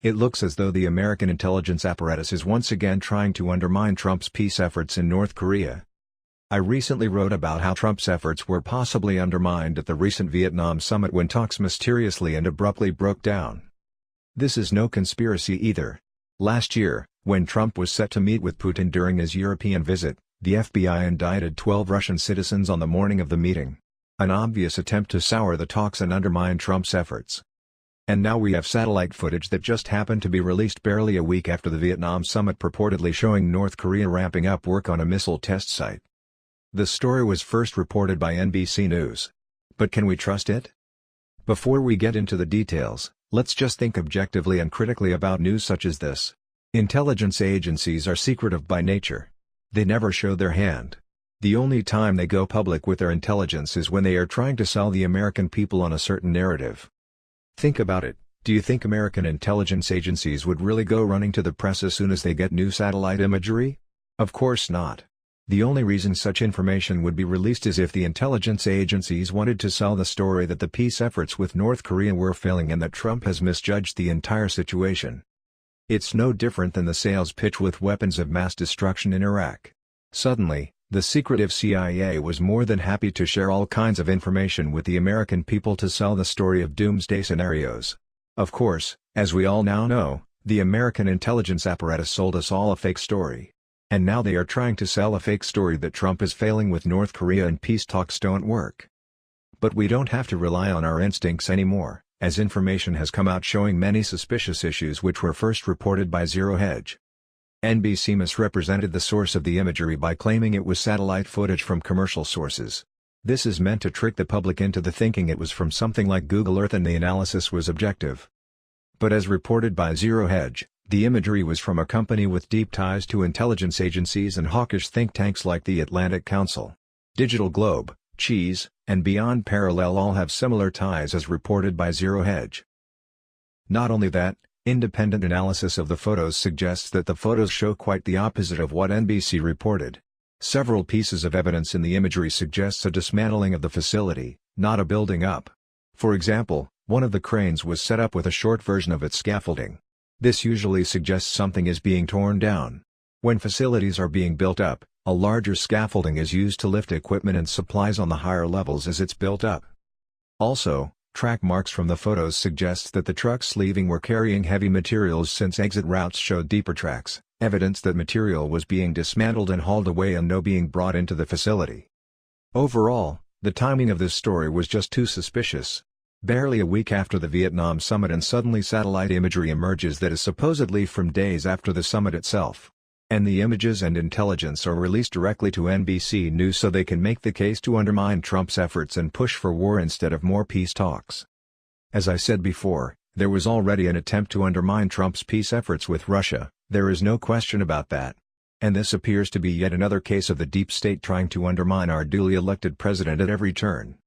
It looks as though the American intelligence apparatus is once again trying to undermine Trump's peace efforts in North Korea. I recently wrote about how Trump's efforts were possibly undermined at the recent Vietnam summit when talks mysteriously and abruptly broke down. This is no conspiracy either. Last year, when Trump was set to meet with Putin during his European visit, the FBI indicted 12 Russian citizens on the morning of the meeting. An obvious attempt to sour the talks and undermine Trump's efforts. And now we have satellite footage that just happened to be released barely a week after the Vietnam summit purportedly showing North Korea ramping up work on a missile test site. The story was first reported by NBC News. But can we trust it? Before we get into the details, let's just think objectively and critically about news such as this. Intelligence agencies are secretive by nature. They never show their hand. The only time they go public with their intelligence is when they are trying to sell the American people on a certain narrative. Think about it, do you think American intelligence agencies would really go running to the press as soon as they get new satellite imagery? Of course not. The only reason such information would be released is if the intelligence agencies wanted to sell the story that the peace efforts with North Korea were failing and that Trump has misjudged the entire situation. It's no different than the sales pitch with weapons of mass destruction in Iraq. Suddenly, the secretive CIA was more than happy to share all kinds of information with the American people to sell the story of doomsday scenarios. Of course, as we all now know, the American intelligence apparatus sold us all a fake story. And now they are trying to sell a fake story that Trump is failing with North Korea and peace talks don't work. But we don't have to rely on our instincts anymore, as information has come out showing many suspicious issues which were first reported by Zero Hedge. NBC misrepresented the source of the imagery by claiming it was satellite footage from commercial sources. This is meant to trick the public into the thinking it was from something like Google Earth and the analysis was objective. But as reported by Zero Hedge, the imagery was from a company with deep ties to intelligence agencies and hawkish think tanks like the Atlantic Council. Digital Globe, Cheese, and Beyond Parallel all have similar ties as reported by Zero Hedge. Not only that, independent analysis of the photos suggests that the photos show quite the opposite of what NBC reported. Several pieces of evidence in the imagery suggests a dismantling of the facility, not a building up. For example, one of the cranes was set up with a short version of its scaffolding. This usually suggests something is being torn down. When facilities are being built up, a larger scaffolding is used to lift equipment and supplies on the higher levels as it's built up. Also, track marks from the photos suggests that the trucks leaving were carrying heavy materials since exit routes showed deeper tracks, evidence that material was being dismantled and hauled away and no being brought into the facility. Overall, the timing of this story was just too suspicious. Barely a week after the Vietnam summit and suddenly satellite imagery emerges that is supposedly from days after the summit itself. And the images and intelligence are released directly to NBC News so they can make the case to undermine Trump's efforts and push for war instead of more peace talks. As I said before, there was already an attempt to undermine Trump's peace efforts with Russia, there is no question about that. And this appears to be yet another case of the deep state trying to undermine our duly elected president at every turn.